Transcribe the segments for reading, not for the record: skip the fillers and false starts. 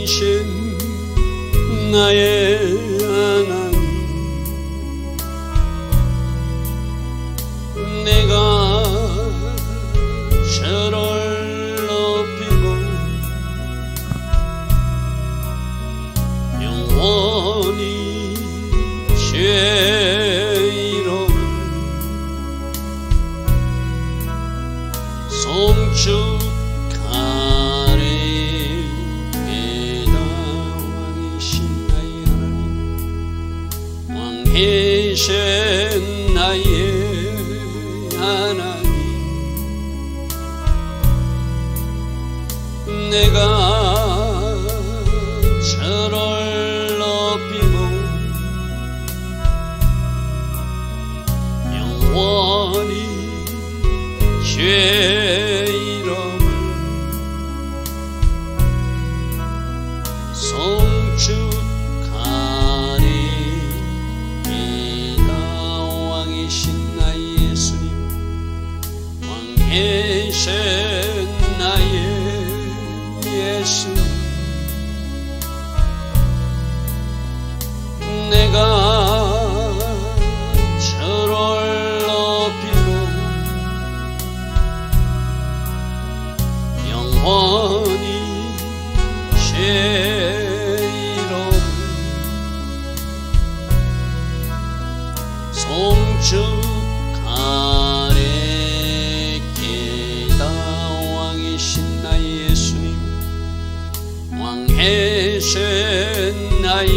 계신 나의 하나님, 내가 저를 높이고 영원히 죄로 송축하리이다. 왕이신 나의 하나님, 왕이신 나의 하나님, 내가 저를 높이고 영원히 죄 이름을 송축하리이다. 왕이신 나의 예수님, 왕이신 나의 예수, 내가 저를 높이고 영원히 죄 이름을 송축하리이다. 왕이신 나의 예수님, 왕이신 나의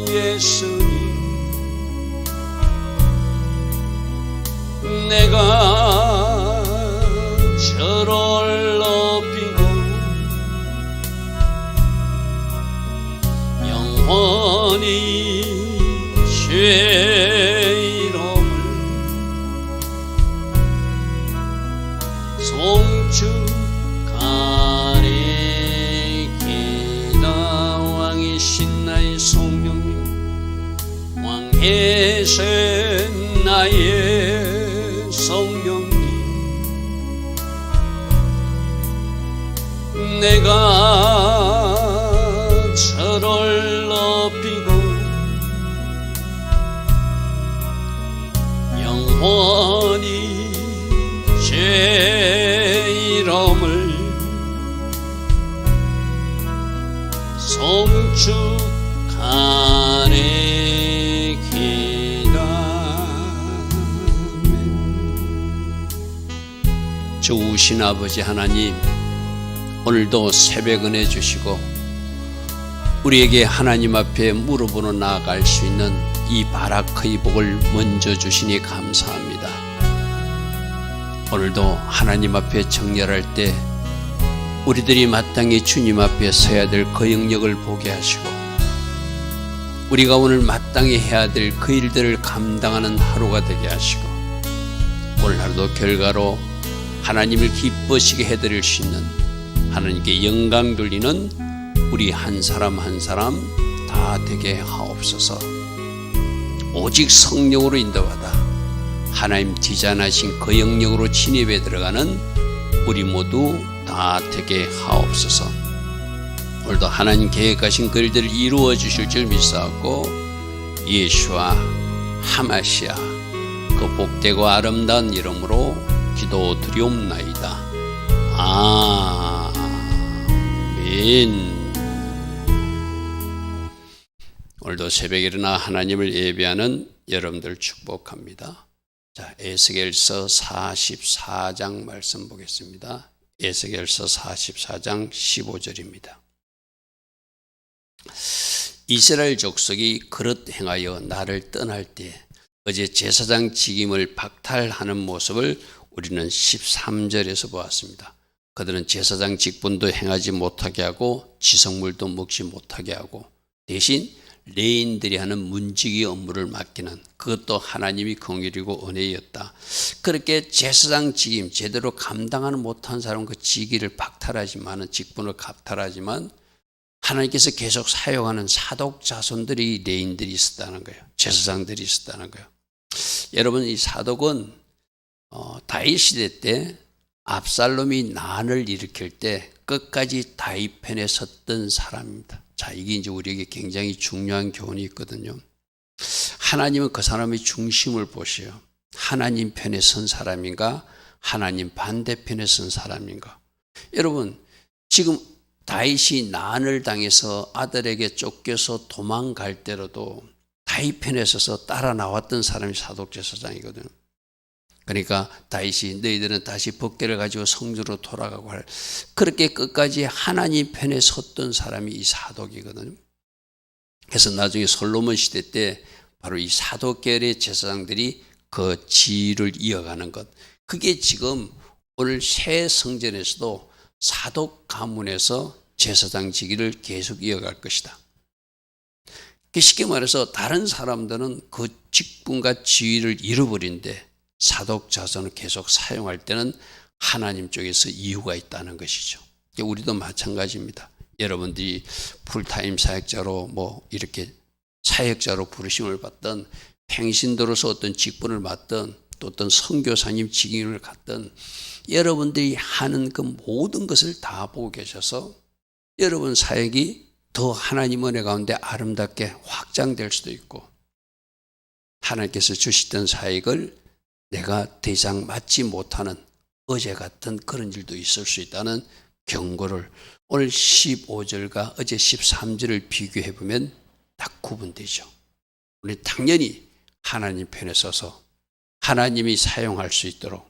예수님, 내가 저를 높이고 영원히 죄 이름을 송축하리이다. 왕이신 나의 성령님, 왕이신 나의 성령님, 내가 저를 높이고 영원히 죄 이름을 송축하리이다. 좋으신 아버지 하나님, 오늘도 새벽 은혜 주시고 우리에게 하나님 앞에 무릎으로 나아갈 수 있는 이 바라크의 복을 먼저 주시니 감사합니다. 오늘도 하나님 앞에 정렬할 때 우리들이 마땅히 주님 앞에 서야 될 그 영역을 보게 하시고, 우리가 오늘 마땅히 해야 될 그 일들을 감당하는 하루가 되게 하시고, 오늘 하루도 결과로 하나님을 기뻐시게 해드릴 수 있는, 하나님께 영광 돌리는 우리 한 사람 한 사람 다 되게 하옵소서. 오직 성령으로 인도받아 하나님 디자인하신 그 영역으로 진입에 들어가는 우리 모두 다 되게 하옵소서. 오늘도 하나님 계획하신 그 일들을 이루어 주실 줄 믿사옵고, 예수와 하마시아 그 복되고 아름다운 이름으로 기도드리옵나이다. 아멘. 오늘도 새벽에 일어나 하나님을 예배하는 여러분들 축복합니다. 자, 에스겔서 44장 말씀 보겠습니다. 에스겔서 44장 15절입니다. 이스라엘 족속이 그릇 행하여 나를 떠날 때 어제 제사장 직임을 박탈하는 모습을 우리는 13절에서 보았습니다. 그들은 제사장 직분도 행하지 못하게 하고 지성물도 먹지 못하게 하고 대신 레인들이 하는 문지기 업무를 맡기는, 그것도 하나님이 긍휼이고 은혜였다. 그렇게 제사장 직임 제대로 감당하는 못한 사람은 그 직위를 박탈하지만, 직분을 박탈하지만 하나님께서 계속 사용하는 사독 자손들이, 레인들이 있었다는 거예요. 제사장들이 있었다는 거예요. 여러분, 이 사독은 다윗 시대 때 압살롬이 난을 일으킬 때 끝까지 다윗 편에 섰던 사람입니다. 자, 이게 이제 우리에게 굉장히 중요한 교훈이 있거든요. 하나님은 그 사람의 중심을 보셔요. 하나님 편에 선 사람인가, 하나님 반대편에 선 사람인가. 여러분, 지금 다윗이 난을 당해서 아들에게 쫓겨서 도망갈 때로도 다윗 편에 서서 따라 나왔던 사람이 사독제사장이거든요. 그러니까 다윗이 너희들은 다시 법궤를 가지고 성전으로 돌아가고 할, 그렇게 끝까지 하나님 편에 섰던 사람이 이 사독이거든요. 그래서 나중에 솔로몬 시대 때 바로 이 사독계열의 제사장들이 그 지위를 이어가는 것, 그게 지금 오늘 새 성전에서도 사독 가문에서 제사장직위를 계속 이어갈 것이다. 쉽게 말해서 다른 사람들은 그 직분과 지위를 잃어버린데 사독 자손을 계속 사용할 때는 하나님 쪽에서 이유가 있다는 것이죠. 우리도 마찬가지입니다. 여러분들이 풀타임 사역자로 뭐 이렇게 사역자로 부르심을 받던, 평신도로서 어떤 직분을 맡던, 또 어떤 선교사님 직임을 갖던, 여러분들이 하는 그 모든 것을 다 보고 계셔서 여러분 사역이 더 하나님 은혜 가운데 아름답게 확장될 수도 있고, 하나님께서 주시던 사역을 내가 더 이상 맡지 못하는 어제 같은 그런 일도 있을 수 있다는 경고를 오늘 15절과 어제 13절을 비교해 보면 딱 구분되죠. 우리 당연히 하나님 편에 서서 하나님이 사용할 수 있도록,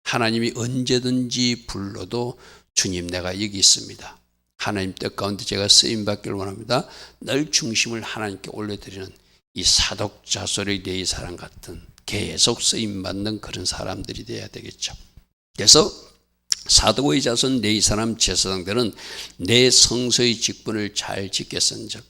하나님이 언제든지 불러도 주님 내가 여기 있습니다, 하나님 뜻 가운데 제가 쓰임받기를 원합니다, 늘 중심을 하나님께 올려드리는 이 사독 자손의 레위 사람 같은 계속 쓰임받는 그런 사람들이 되어야 되겠죠. 그래서 사독의 자손 레위 사람 제사장들은 내 성소의 직분을 잘 지켰은즉,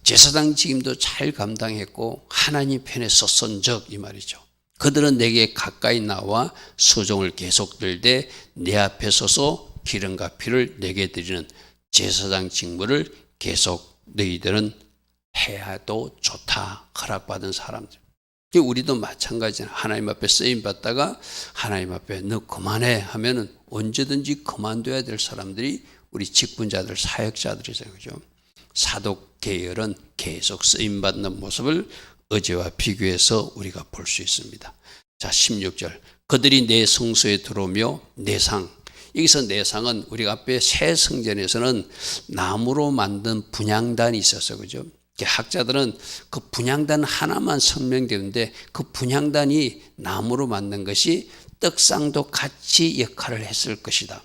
제사장 직임도 잘 감당했고 하나님 편에 섰은즉 이 말이죠. 그들은 내게 가까이 나와 수종을 계속 들되 내 앞에 서서 기름과 피를 내게 드리는 제사장 직무를 계속 너희들은 해야도 좋다 허락받은 사람들. 우리도 마찬가지야. 하나님 앞에 쓰임 받다가 하나님 앞에 너 그만해 하면은 언제든지 그만둬야 될 사람들이 우리 직분자들, 사역자들이죠. 그죠? 사독 계열은 계속 쓰임 받는 모습을 어제와 비교해서 우리가 볼 수 있습니다. 자, 16절. 그들이 내 성소에 들어오며 내상. 여기서 내상은 우리가 앞에 새 성전에서는 나무로 만든 분향단이 있었어요. 그죠? 학자들은 그 분향단 하나만 설명되는데 그 분향단이 나무로 만든 것이 떡상도 같이 역할을 했을 것이다.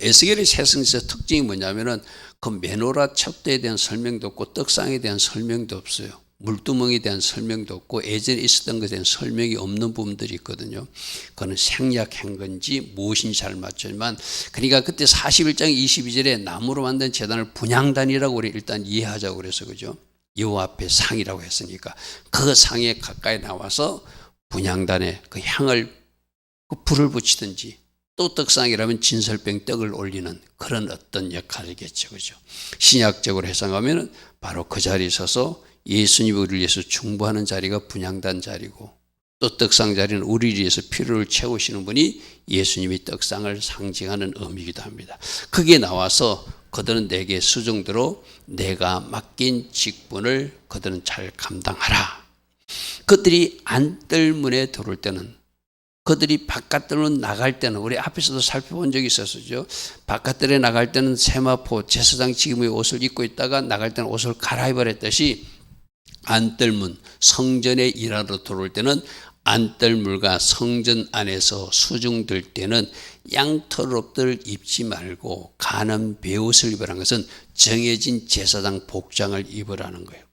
에스겔의 새 성전의 특징이 뭐냐면은 그 메노라 척도에 대한 설명도 없고 떡상에 대한 설명도 없어요. 물두멍에 대한 설명도 없고 예전에 있었던 것에 대한 설명이 없는 부분들이 있거든요. 그거는 생략한 건지 무엇인지 잘 맞지만, 그러니까 그때 41장 22절에 나무로 만든 제단을 분향단이라고 우리 일단 이해하자고 그래서, 그죠? 여호와 앞에 상이라고 했으니까 그 상에 가까이 나와서 분향단에 그 향을, 그 불을 붙이든지, 또 떡상이라면 진설병 떡을 올리는 그런 어떤 역할이겠죠. 그죠? 신약적으로 해석하면 바로 그 자리에 서서 예수님이 우리를 위해서 중보하는 자리가 분향단 자리고, 또 떡상 자리는 우리를 위해서 필요를 채우시는 분이 예수님이 떡상을 상징하는 의미이기도 합니다. 그게 나와서 그들은 내게 수종대로 내가 맡긴 직분을 그들은 잘 감당하라. 그들이 안뜰문에 들어올 때는, 그들이 바깥으로 나갈 때는, 우리 앞에서도 살펴본 적이 있었죠. 바깥으로 나갈 때는 세마포 제사장 직임의 옷을 입고 있다가 나갈 때는 옷을 갈아입으랬듯이, 안뜰문 성전에 일하러 들어올 때는 안뜰물과 성전 안에서 수중들 때는 양털옷들 입지 말고 가는 베옷을 입으라는 것은 정해진 제사장 복장을 입으라는 거예요.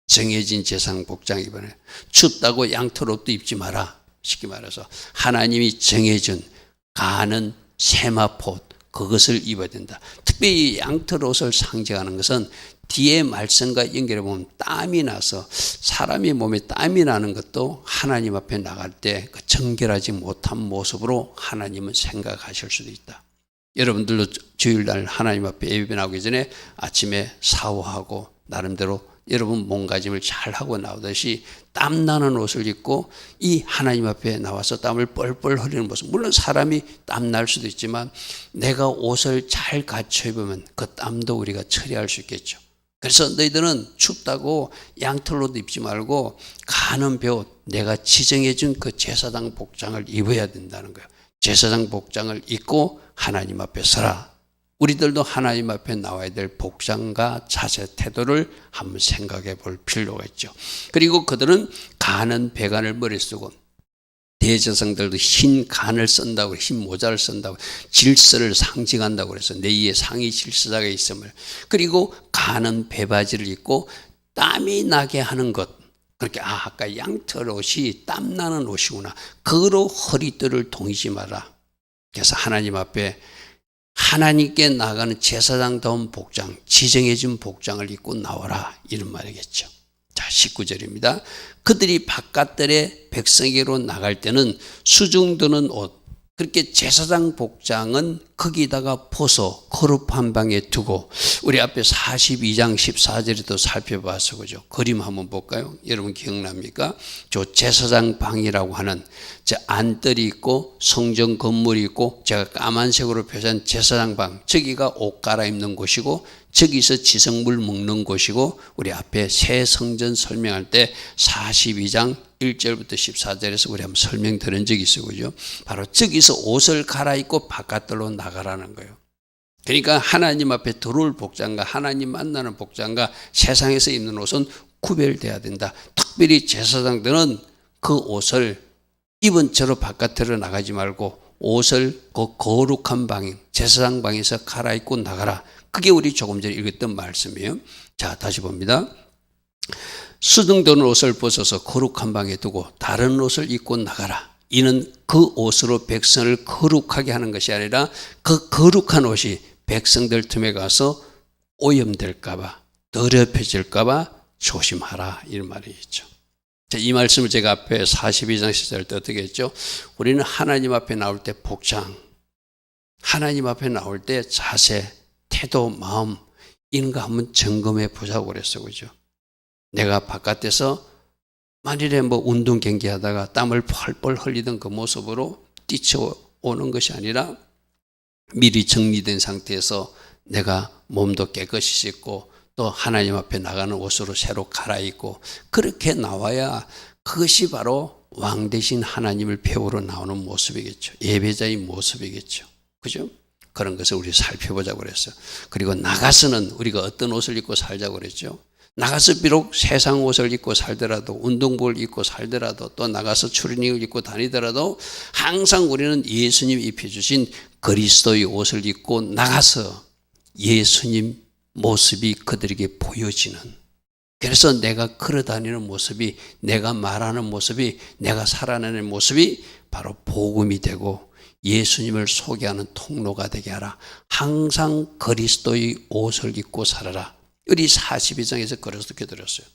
정해진 제사장 복장 입으라. 춥다고 양털옷도 입지 마라. 쉽게 말해서 하나님이 정해준 가는 세마포, 그것을 입어야 된다. 특별히 양털옷을 상징하는 것은 뒤에 말씀과 연결해 보면 땀이 나서, 사람이 몸에 땀이 나는 것도 하나님 앞에 나갈 때 그 정결하지 못한 모습으로 하나님은 생각하실 수도 있다. 여러분들도 주일날 하나님 앞에 예배 나오기 전에 아침에 샤워하고 나름대로 여러분 몸가짐을 잘 하고 나오듯이 땀나는 옷을 입고 이 하나님 앞에 나와서 땀을 뻘뻘 흘리는 모습, 물론 사람이 땀날 수도 있지만 내가 옷을 잘 갖춰 입으면 그 땀도 우리가 처리할 수 있겠죠. 그래서 너희들은 춥다고 양털로도 입지 말고 가는 배옷, 내가 지정해 준 그 제사장 복장을 입어야 된다는 거예요. 제사장 복장을 입고 하나님 앞에 서라. 우리들도 하나님 앞에 나와야 될 복장과 자세, 태도를 한번 생각해 볼 필요가 있죠. 그리고 그들은 가는 배관을 머리에 쓰고, 대제사장들도 흰 간을 쓴다고, 흰 모자를 쓴다고, 질서를 상징한다고 그래서 내 위에 상위 질서자가 있음을, 그리고 가는 배바지를 입고 땀이 나게 하는 것, 그렇게 아까 양털 옷이 땀나는 옷이구나, 그로 허리띠를 동이지 마라. 그래서 하나님 앞에 하나님께 나가는 제사장다운 복장, 지정해준 복장을 입고 나와라, 이런 말이겠죠. 자, 19절입니다. 그들이 바깥들의 백성에게로 나갈 때는 수중드는 옷, 그렇게 제사장 복장은 거기다가 벗어 거룩한 방에 두고, 우리 앞에 42장 14절에도 살펴봐서 그죠. 그림 한번 볼까요? 여러분 기억납니까? 저 제사장 방이라고 하는 저 안뜰이 있고 성전 건물이 있고 제가 까만색으로 표시한 제사장 방, 저기가 옷 갈아입는 곳이고 저기서 지성물 먹는 곳이고, 우리 앞에 새 성전 설명할 때 42장 1절부터 14절에서 우리 한번 설명 들은 적이 있어요. 그죠? 바로 저기서 옷을 갈아입고 바깥으로 나가라는 거예요. 그러니까 하나님 앞에 들어올 복장과 하나님 만나는 복장과 세상에서 입는 옷은 구별돼야 된다. 특별히 제사장들은 그 옷을 입은 채로 바깥으로 나가지 말고 옷을 그 거룩한 방, 제사장 방에서 갈아입고 나가라. 그게 우리 조금 전에 읽었던 말씀이에요. 자, 다시 봅니다. 수등드는 옷을 벗어서 거룩한 방에 두고 다른 옷을 입고 나가라. 이는 그 옷으로 백성을 거룩하게 하는 것이 아니라 그 거룩한 옷이 백성들 틈에 가서 오염될까봐, 더럽혀질까봐 조심하라, 이런 말이겠죠. 자, 이 말씀을 제가 앞에 42장 10절 때 어떻게 했죠? 우리는 하나님 앞에 나올 때 복장, 하나님 앞에 나올 때 자세, 태도, 마음, 이런 거 한번 점검해 보자고 그랬어, 그죠? 내가 바깥에서 만일에 뭐 운동 경기 하다가 땀을 펄펄 흘리던 그 모습으로 뛰쳐오는 것이 아니라 미리 정리된 상태에서 내가 몸도 깨끗이 씻고 또 하나님 앞에 나가는 옷으로 새로 갈아입고 그렇게 나와야 그것이 바로 왕 대신 하나님을 배우러 나오는 모습이겠죠. 예배자의 모습이겠죠. 그죠? 그런 것을 우리 살펴보자고 그랬어요. 그리고 나가서는 우리가 어떤 옷을 입고 살자고 그랬죠. 나가서 비록 세상 옷을 입고 살더라도, 운동복을 입고 살더라도, 또 나가서 추리닝을 입고 다니더라도 항상 우리는 예수님이 입혀주신 그리스도의 옷을 입고 나가서 예수님 모습이 그들에게 보여지는, 그래서 내가 걸어다니는 모습이, 내가 말하는 모습이, 내가 살아내는 모습이 바로 복음이 되고 예수님을 소개하는 통로가 되게 하라. 항상 그리스도의 옷을 입고 살아라. 우리 42장에서 그렇게 들었어요.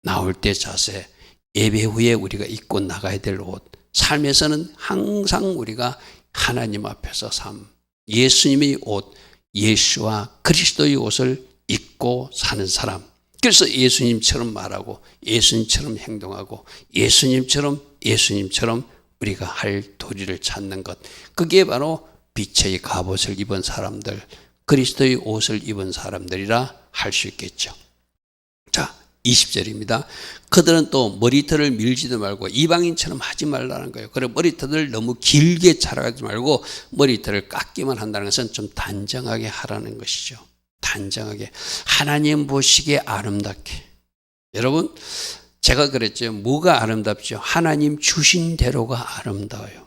나올 때 자세, 예배 후에 우리가 입고 나가야 될 옷, 삶에서는 항상 우리가 하나님 앞에서 삶, 예수님의 옷, 예수와 그리스도의 옷을 입고 사는 사람. 그래서 예수님처럼 말하고 예수님처럼 행동하고 예수님처럼 우리가 할 도리를 찾는 것, 그게 바로 빛의 갑옷을 입은 사람들, 그리스도의 옷을 입은 사람들이라 할 수 있겠죠. 자, 20절입니다. 그들은 또 머리털을 밀지도 말고 이방인처럼 하지 말라는 거예요. 그리고 머리털을 너무 길게 자라가지 말고 머리털을 깎기만 한다는 것은 좀 단정하게 하라는 것이죠. 단정하게, 하나님 보시기에 아름답게. 여러분, 제가 그랬죠. 뭐가 아름답죠? 하나님 주신 대로가 아름다워요.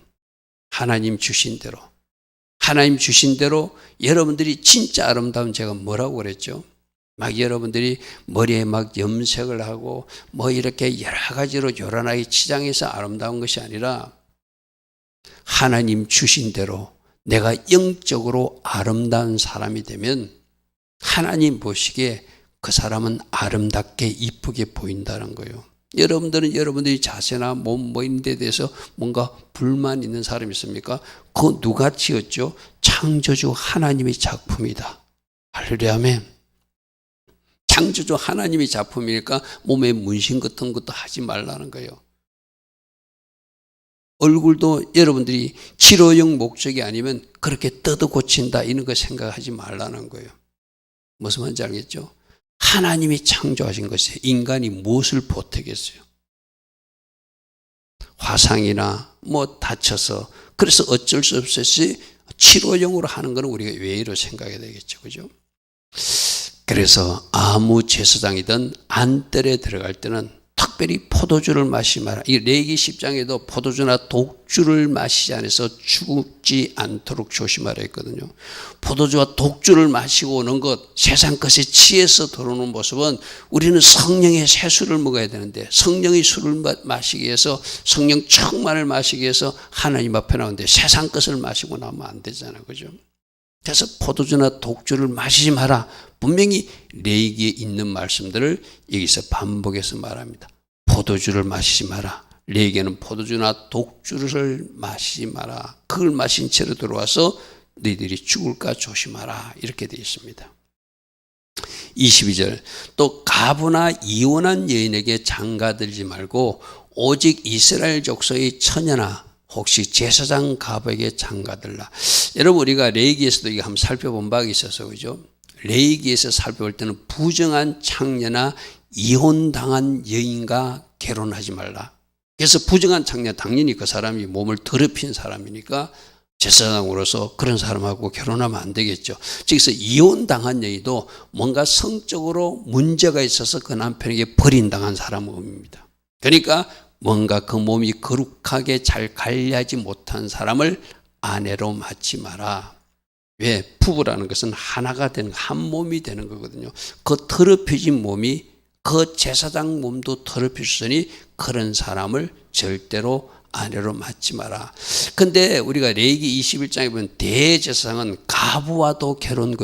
하나님 주신 대로. 하나님 주신 대로 여러분들이 진짜 아름다운, 제가 뭐라고 그랬죠? 막 여러분들이 머리에 막 염색을 하고 뭐 이렇게 여러 가지로 요란하게 치장해서 아름다운 것이 아니라 하나님 주신 대로 내가 영적으로 아름다운 사람이 되면 하나님 보시기에 그 사람은 아름답게 이쁘게 보인다는 거예요. 여러분들은 여러분들이 자세나 몸 뭐 있는 데 대해서 뭔가 불만 있는 사람이 있습니까? 그거 누가 지었죠? 창조주 하나님의 작품이다. 할렐루야, 아멘. 창조주 하나님의 작품이니까 몸에 문신 같은 것도 하지 말라는 거예요. 얼굴도 여러분들이 치료용 목적이 아니면 그렇게 뜯어 고친다 이런 거 생각하지 말라는 거예요. 무슨 말인지 알겠죠? 하나님이 창조하신 것에 인간이 무엇을 보태겠어요? 화상이나 뭐 다쳐서 그래서 어쩔 수 없이 치료용으로 하는 건 우리가 예의로 생각해야 되겠죠. 그죠? 그래서 아무 제사장이든 안뜰에 들어갈 때는 특별히 포도주를 마시지 마라. 이 레위기 10장에도 포도주나 독주를 마시지 않아서 죽지 않도록 조심하라 했거든요. 포도주와 독주를 마시고 오는 것, 세상 것에 취해서 들어오는 모습은 우리는 성령의 새 술을 먹어야 되는데 성령의 술을 마시기 위해서 성령 충만을 마시기 위해서 하나님 앞에 나오는데 세상 것을 마시고 나면 안 되잖아요. 그죠? 그래서 포도주나 독주를 마시지 마라. 분명히 레위기에 있는 말씀들을 여기서 반복해서 말합니다. 포도주를 마시지 마라. 레위기에는 포도주나 독주를 마시지 마라. 그걸 마신 채로 들어와서 너희들이 죽을까 조심하라. 이렇게 되어 있습니다. 22절 또 가부나 이혼한 여인에게 장가들지 말고 오직 이스라엘 족속의 처녀나 혹시 제사장 가부에게 장가들라. 여러분 우리가 레위기에서도 이거 한번 살펴본 바가 있어서 그죠? 레위기에서 살펴볼 때는 부정한 창녀나 이혼당한 여인과 결혼하지 말라. 그래서 부정한 창녀 당연히 그 사람이 몸을 더럽힌 사람이니까 제사장으로서 그런 사람하고 결혼하면 안 되겠죠. 그래서 이혼당한 여인도 뭔가 성적으로 문제가 있어서 그 남편에게 버림당한 사람입니다. 그러니까 뭔가 그 몸이 거룩하게 잘 관리하지 못한 사람을 아내로 맞지 마라. 왜? 부부라는 것은 하나가 되는 한 몸이 되는 거거든요. 그 더럽혀진 몸이 그 제사장 몸도 더럽혀졌으니 그런 사람을 절대로 아내로 맞지 마라. 근데 우리가 레위기 21장에 보면 대제사장은 가부와도 결혼,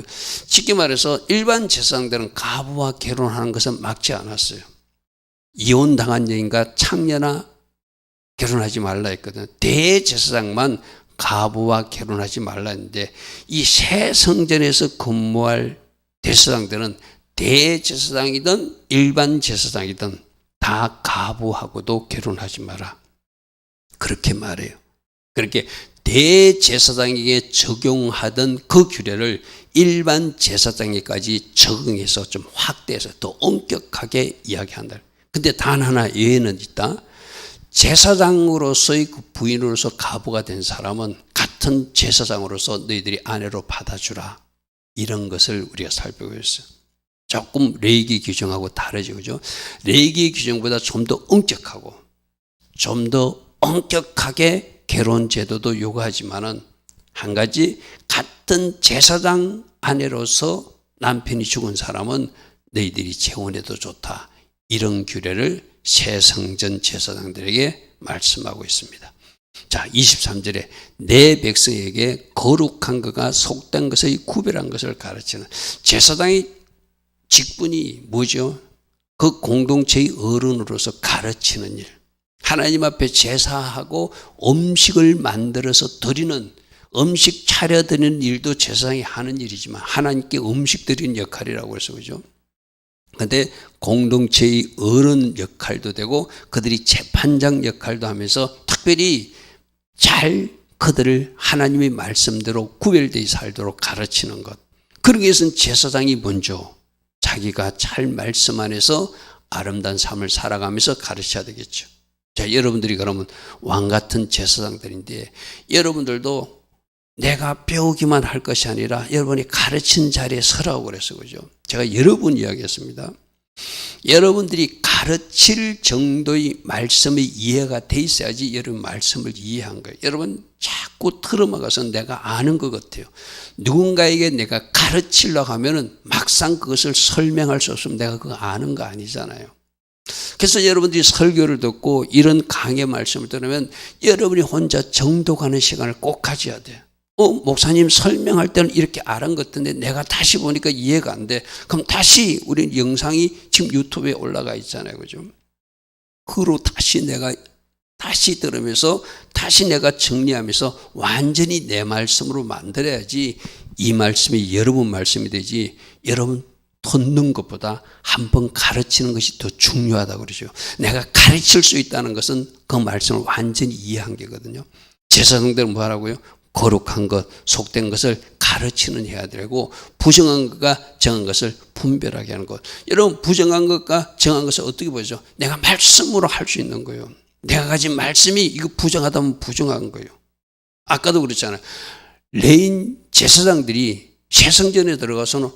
쉽게 말해서 일반 제사장들은 가부와 결혼하는 것은 막지 않았어요. 이혼당한 여인과 창녀나 결혼하지 말라 했거든요. 대제사장만 가부와 결혼하지 말라 했는데 이 새 성전에서 근무할 대제사장들은 대제사장이든 일반 제사장이든 다 가부하고도 결혼하지 마라. 그렇게 말해요. 그렇게 대제사장에게 적용하던 그 규례를 일반 제사장에까지 적응해서 좀 확대해서 더 엄격하게 이야기한다. 근데 단 하나 예외는 있다. 제사장으로서의 그 부인으로서 가부가 된 사람은 같은 제사장으로서 너희들이 아내로 받아주라. 이런 것을 우리가 살펴보고 있어요. 조금 레위기 규정하고 다르죠. 그죠? 레위기 규정보다 좀 더 엄격하고 좀 더 엄격하게 결혼 제도도 요구하지만은 한 가지 같은 제사장 아내로서 남편이 죽은 사람은 너희들이 재혼해도 좋다. 이런 규례를 새 성전 제사장들에게 말씀하고 있습니다. 자, 23절에 내 백성에게 거룩한 것과 속된 것의 구별한 것을 가르치는 제사장의 직분이 뭐죠? 그 공동체의 어른으로서 가르치는 일. 하나님 앞에 제사하고 음식을 만들어서 드리는 음식 차려드리는 일도 제사장이 하는 일이지만 하나님께 음식 드리는 역할이라고 해서 그죠? 그런데 공동체의 어른 역할도 되고 그들이 재판장 역할도 하면서 특별히 잘 그들을 하나님의 말씀대로 구별되어 살도록 가르치는 것. 그러기 위해서는 제사장이 먼저 자기가 잘 말씀 안에서 아름다운 삶을 살아가면서 가르쳐야 되겠죠. 자, 여러분들이 그러면 왕 같은 제사장들인데 여러분들도 내가 배우기만 할 것이 아니라 여러분이 가르친 자리에 서라고 그랬어요. 그죠? 제가 여러 번 이야기했습니다. 여러분들이 가르칠 정도의 말씀이 이해가 돼 있어야지 여러분 말씀을 이해한 거예요. 여러분 자꾸 틀어막아서 내가 아는 것 같아요. 누군가에게 내가 가르치려고 하면은 막상 그것을 설명할 수 없으면 내가 그거 아는 거 아니잖아요. 그래서 여러분들이 설교를 듣고 이런 강의 말씀을 들으면 여러분이 혼자 정독하는 시간을 꼭 가져야 돼요. 목사님 설명할 때는 이렇게 알은 것 같은데 내가 다시 보니까 이해가 안 돼. 그럼 다시 우리 영상이 지금 유튜브에 올라가 있잖아요. 그죠? 그로 다시 들으면서 다시 내가 정리하면서 완전히 내 말씀으로 만들어야지 이 말씀이 여러분 말씀이 되지 여러분 듣는 것보다 한 번 가르치는 것이 더 중요하다고 그러죠. 내가 가르칠 수 있다는 것은 그 말씀을 완전히 이해한 게거든요. 제사장들은 뭐 하라고요? 거룩한 것, 속된 것을 가르치는 해야 되고 부정한 것과 정한 것을 분별하게 하는 것. 여러분, 부정한 것과 정한 것을 어떻게 보죠? 내가 말씀으로 할 수 있는 거예요. 내가 가진 말씀이 이거 부정하다면 부정한 거예요. 아까도 그랬잖아요. 레인 제사장들이 새성전에 들어가서는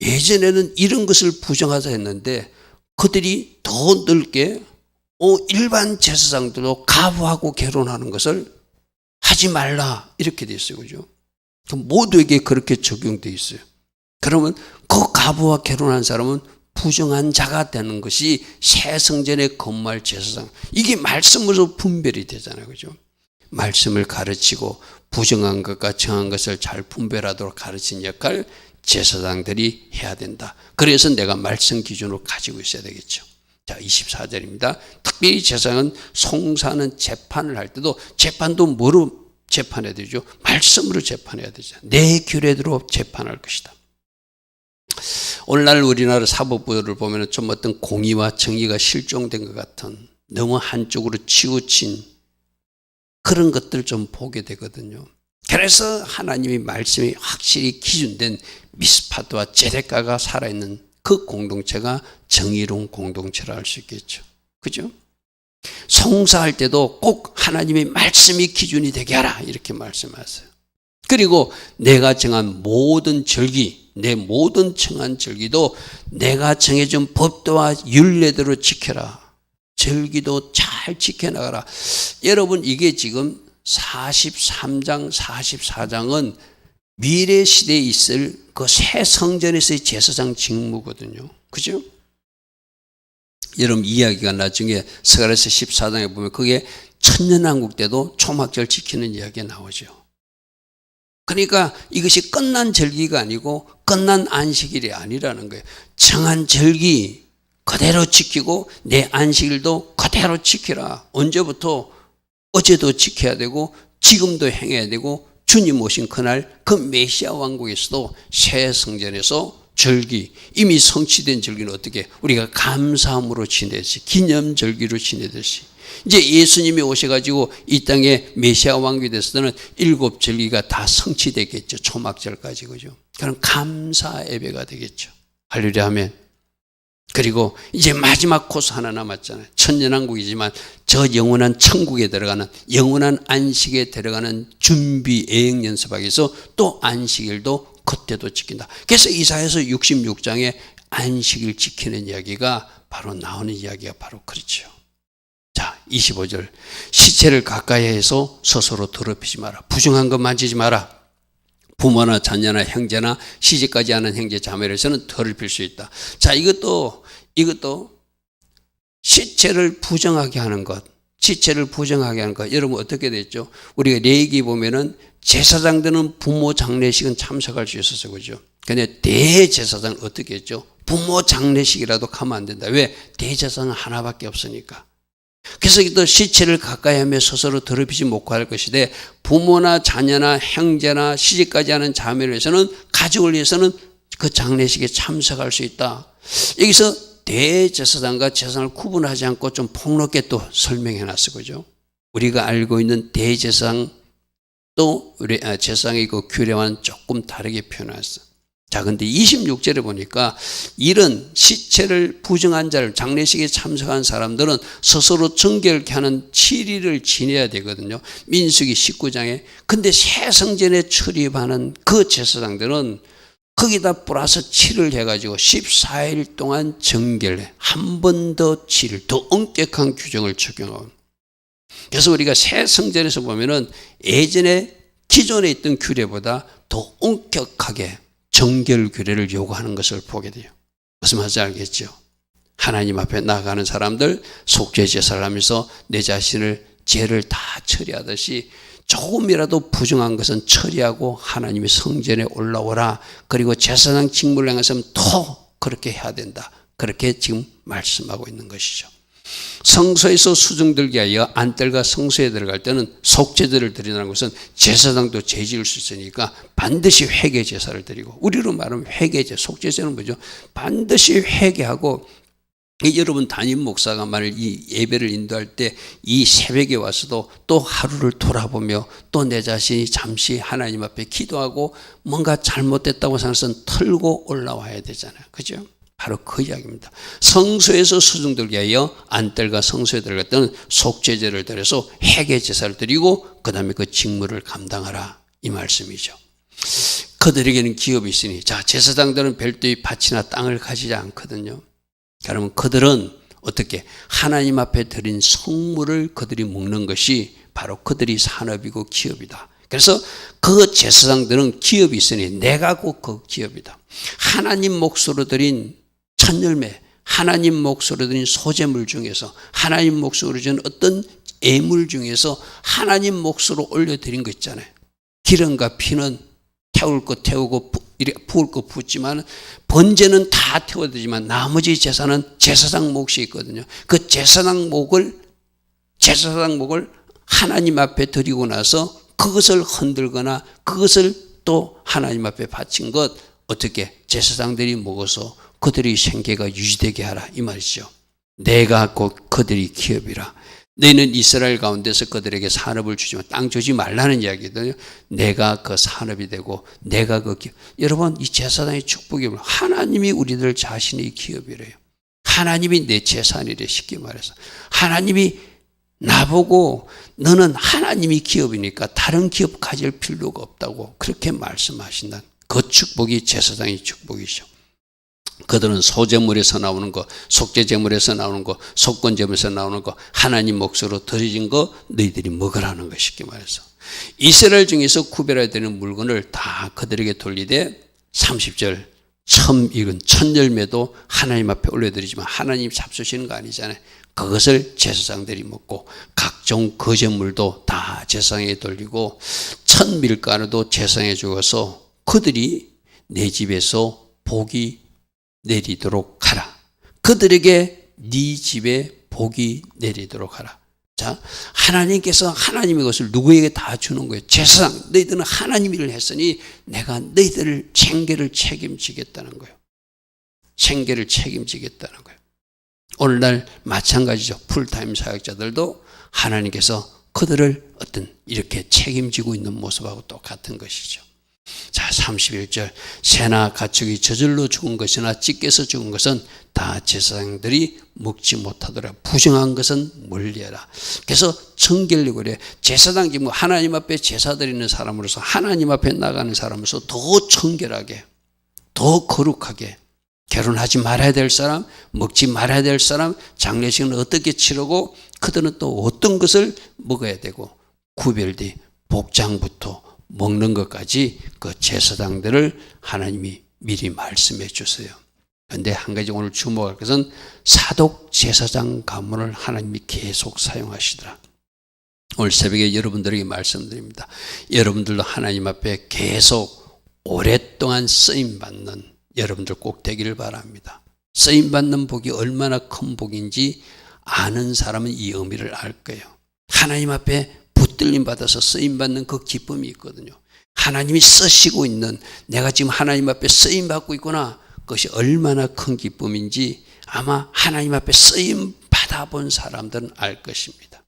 예전에는 이런 것을 부정하자 했는데 그들이 더 넓게 일반 제사장들도 가부하고 결혼하는 것을 하지 말라 이렇게 돼 있어요. 그죠? 모두에게 그렇게 적용돼 있어요. 그러면 그 가부와 결혼한 사람은 부정한 자가 되는 것이 새 성전의 건말 제사장. 이게 말씀으로 분별이 되잖아요. 그죠? 말씀을 가르치고 부정한 것과 정한 것을 잘 분별하도록 가르치는 역할 제사장들이 해야 된다. 그래서 내가 말씀 기준으로 가지고 있어야 되겠죠. 자, 24절입니다. 특별히 제사장은 송사하는 재판을 할 때도 재판도 뭐로 재판해야 되죠? 말씀으로 재판해야 되죠. 내 규례대로 재판할 것이다. 오늘날 우리나라 사법부를 보면 좀 어떤 공의와 정의가 실종된 것 같은 너무 한쪽으로 치우친 그런 것들을 좀 보게 되거든요. 그래서 하나님의 말씀이 확실히 기준된 미스파트와 제데카가 살아있는 그 공동체가 정의로운 공동체라 할 수 있겠죠. 그죠? 송사할 때도 꼭 하나님의 말씀이 기준이 되게 하라 이렇게 말씀하세요. 그리고 내가 정한 모든 절기, 내 모든 정한 절기도 내가 정해준 법도와 율례대로 지켜라. 절기도 잘 지켜나가라. 여러분, 이게 지금 43장, 44장은 미래 시대에 있을 그 새 성전에서의 제사장 직무거든요. 그죠? 여러분, 이야기가 나중에 스가랴서 14장에 보면 그게 천년왕국 때도 초막절 지키는 이야기가 나오죠. 그러니까 이것이 끝난 절기가 아니고 끝난 안식일이 아니라는 거예요. 정한 절기 그대로 지키고 내 안식일도 그대로 지키라. 언제부터? 어제도 지켜야 되고 지금도 행해야 되고 주님 오신 그날 그 메시아 왕국에서도 새 성전에서 절기, 이미 성취된 절기는 어떻게 우리가 감사함으로 지내듯이 기념절기로 지내듯이 이제 예수님이 오셔가지고 이 땅에 메시아 왕국이 됐을 때는 7절기가 다 성취되겠죠. 초막절까지. 그죠? 그럼 감사 예배가 되겠죠. 할렐루야 아멘. 그리고 이제 마지막 코스 하나 남았잖아요. 천년왕국이지만 저 영원한 천국에 들어가는 영원한 안식에 들어가는 준비 애행 연습하기 위해서 또 안식일도 그때도 지킨다. 그래서 이사야서 66장에 안식일 지키는 이야기가 바로 나오는 이야기가 바로 그렇죠. 자, 25절. 시체를 가까이 해서 스스로 더럽히지 마라. 부정한 것 만지지 마라. 부모나 자녀나 형제나 시집까지 하는 형제 자매로서는 더럽힐 수 있다. 자, 이것도 시체를 부정하게 하는 것, 시체를 부정하게 하는 것. 여러분 어떻게 됐죠? 우리가 레위기 보면은 제사장들은 부모 장례식은 참석할 수 있었어요, 그죠? 근데 대제사장은 어떻게 했죠? 부모 장례식이라도 가면 안 된다. 왜? 대제사장은 하나밖에 없으니까. 그래서 또 시체를 가까이 하며 스스로 더럽히지 못할 것이되 부모나 자녀나 형제나 시집까지 하는 자매를 위해서는 가족을 위해서는 그 장례식에 참석할 수 있다. 여기서 대제사장과 제사장을 구분하지 않고 좀 폭넓게 또 설명해 놨어. 그죠? 우리가 알고 있는 대제사장 또 우리 제사장의 그 규례와는 조금 다르게 표현했어. 자, 근데 26절에 보니까 이런 시체를 부정한 자를 장례식에 참석한 사람들은 스스로 정결케 하는 7일을 지내야 되거든요. 민수기 19장에. 근데 새 성전에 출입하는 그 제사장들은 거기다 플러스 7을 해가지고 14일 동안 정결해. 한 번 더 7일, 더 엄격한 규정을 적용하고. 그래서 우리가 새 성전에서 보면은 예전에 기존에 있던 규례보다 더 엄격하게 정결 규례를 요구하는 것을 보게 돼요. 무슨 말인지 알겠죠? 하나님 앞에 나아가는 사람들 속죄 제사를 하면서 내 자신을 죄를 다 처리하듯이 조금이라도 부정한 것은 처리하고 하나님의 성전에 올라오라. 그리고 제사장 직무를 행해서는 더 그렇게 해야 된다. 그렇게 지금 말씀하고 있는 것이죠. 성소에서 수종들게 하여 안뜰과 성소에 들어갈 때는 속죄제를 드리는 것은 제사장도 죄 지을 수 있으니까 반드시 회개 제사를 드리고, 우리로 말하면 회개제, 속죄제는 뭐죠? 반드시 회개하고, 여러분 담임 목사가 만일 이 예배를 인도할 때 이 새벽에 와서도 또 하루를 돌아보며 또 내 자신이 잠시 하나님 앞에 기도하고 뭔가 잘못됐다고 생각해서 털고 올라와야 되잖아요. 그죠? 바로 그 이야기입니다. 성소에서 수종들게 하여 안뜰과 성소에 들어갈 때는 속죄제를 드려서 회개 제사를 드리고 그 다음에 그 직무를 감당하라, 이 말씀이죠. 그들에게는 기업이 있으니, 자, 제사장들은 별도의 밭이나 땅을 가지지 않거든요. 그러면 그들은 어떻게 하나님 앞에 드린 성물을 그들이 먹는 것이 바로 그들이 산업이고 기업이다. 그래서 그 제사장들은 기업이 있으니 내가 곧 그 기업이다. 하나님 몫으로 드린 첫 열매, 하나님 몫으로 드린 소재물 중에서, 하나님 몫으로 준 어떤 예물 중에서 하나님 몫으로 올려드린 거 있잖아요. 기름과 피는 태울 거 태우고 부을 거 붓지만 번제는 다 태워드리지만 나머지 제사는 제사장 몫이 있거든요. 그 제사장 몫을 하나님 앞에 드리고 나서 그것을 흔들거나 그것을 또 하나님 앞에 바친 것, 어떻게 제사장들이 먹어서 그들의 생계가 유지되게 하라, 이 말이죠. 내가 곧 그들이 기업이라. 너희는 이스라엘 가운데서 그들에게 산업을 주지만 땅 주지 말라는 이야기거든요. 내가 그 산업이 되고 내가 그 기업. 여러분, 이 제사장의 축복이 뭐예요? 하나님이 우리들 자신의 기업이래요. 하나님이 내 재산이래, 쉽게 말해서. 하나님이 나보고 너는 하나님이 기업이니까 다른 기업 가질 필요가 없다고 그렇게 말씀하신다. 그 축복이 제사장의 축복이죠. 그들은 소제물에서 나오는 거, 속죄제물에서 나오는 거, 속건제물에서 나오는 거, 하나님 몫으로 드려진 거 너희들이 먹으라는 거, 쉽게 말해서. 이스라엘 중에서 구별해야 되는 물건을 다 그들에게 돌리되 30절 처음 익은 첫 열매도 하나님 앞에 올려드리지만 하나님 잡수시는 거 아니잖아요. 그것을 제사장들이 먹고 각종 거제물도 다 제사장에 돌리고 첫 밀가루도 제사장에 주어서 그들이 내 집에서 복이 내리도록 하라. 그들에게 네 집에 복이 내리도록 하라. 자, 하나님께서 하나님의 것을 누구에게 다 주는 거예요. 제사장, 너희들은 하나님 일을 했으니 내가 너희들을 생계를 책임지겠다는 거예요. 생계를 책임지겠다는 거예요. 오늘날 마찬가지죠. 풀타임 사역자들도 하나님께서 그들을 어떤 이렇게 책임지고 있는 모습하고 똑같은 것이죠. 자, 31절 새나 가축이 저절로 죽은 것이나 찢겨서 죽은 것은 다 제사장들이 먹지 못하더라. 부정한 것은 멀리해라. 그래서 정결력을 그래. 제사장이 뭐 하나님 앞에 제사 드리는 사람으로서, 하나님 앞에 나가는 사람으로서 더 정결하게, 더 거룩하게, 결혼하지 말아야 될 사람, 먹지 말아야 될 사람, 장례식은 어떻게 치르고 그들은 또 어떤 것을 먹어야 되고, 구별된 복장부터 먹는 것까지 그 제사장들을 하나님이 미리 말씀해 주세요. 그런데 한 가지 오늘 주목할 것은 사독 제사장 가문을 하나님이 계속 사용하시더라. 오늘 새벽에 여러분들에게 말씀드립니다. 여러분들도 하나님 앞에 계속 오랫동안 쓰임받는 여러분들 꼭 되기를 바랍니다. 쓰임받는 복이 얼마나 큰 복인지 아는 사람은 이 의미를 알 거예요. 하나님 앞에 붙들림 받아서 쓰임받는 그 기쁨이 있거든요. 하나님이 쓰시고 있는, 내가 지금 하나님 앞에 쓰임받고 있구나, 그것이 얼마나 큰 기쁨인지 아마 하나님 앞에 쓰임 받아본 사람들은 알 것입니다.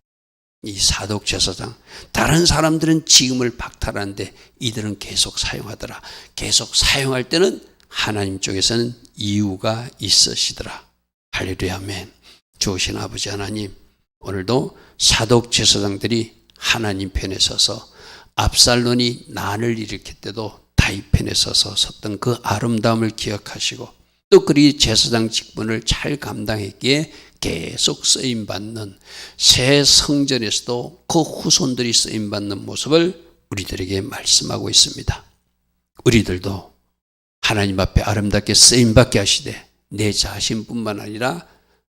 이 사독 제사장, 다른 사람들은 지음을 박탈하는데 이들은 계속 사용하더라. 계속 사용할 때는 하나님 쪽에서는 이유가 있으시더라. 할렐루야, 아멘. 좋으신 아버지 하나님, 오늘도 사독 제사장들이 하나님 편에 서서 압살론이 난을 일으킬 때도 다윗 편에 서서 섰던 그 아름다움을 기억하시고 또 그리 제사장 직분을 잘 감당했기에 계속 쓰임받는 새 성전에서도 그 후손들이 쓰임받는 모습을 우리들에게 말씀하고 있습니다. 우리들도 하나님 앞에 아름답게 쓰임받게 하시되 내 자신뿐만 아니라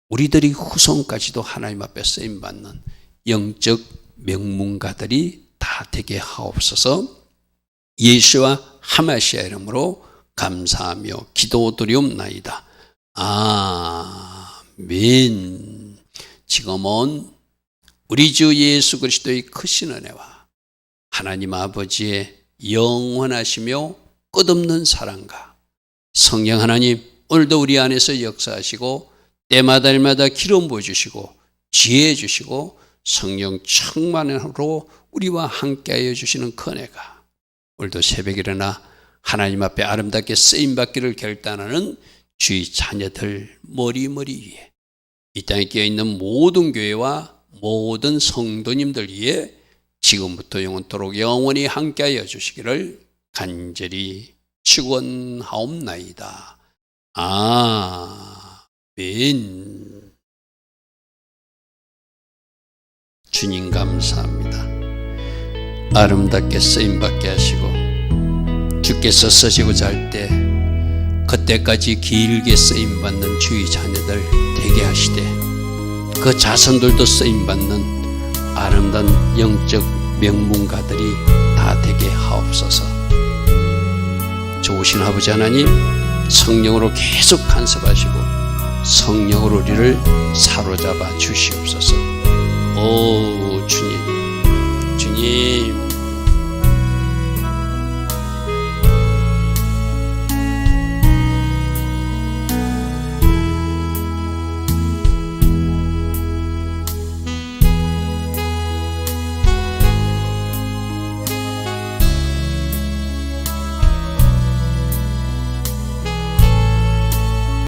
우리들이 후손까지도 하나님 앞에 쓰임받는 영적 명문가들이 다 되게 하옵소서. 예수와 하마시아 이름으로 감사하며 기도드리옵나이다. 아멘. 지금은 우리 주 예수 그리스도의 크신 은혜와 하나님 아버지의 영원하시며 끝없는 사랑과 성령 하나님 오늘도 우리 안에서 역사하시고 때마다 기름 부어주시고 지혜 주시고 성령 충만으로 우리와 함께하여 주시는 그 은혜가 오늘도 새벽에 일어나 하나님 앞에 아름답게 쓰임받기를 결단하는 주의 자녀들 머리머리 위에 이 땅에 끼어있는 모든 교회와 모든 성도님들 위에 지금부터 영원토록 영원히 함께하여 주시기를 간절히 축원하옵나이다. 아멘. 주님 감사합니다. 아름답게 쓰임받게 하시고 주께서 쓰시고 잘 때 그때까지 길게 쓰임받는 주의 자녀들 되게 하시되 그 자손들도 쓰임받는 아름다운 영적 명문가들이 다 되게 하옵소서. 좋으신 아버지 하나님 성령으로 계속 간섭하시고 성령으로 우리를 사로잡아 주시옵소서. 오 주님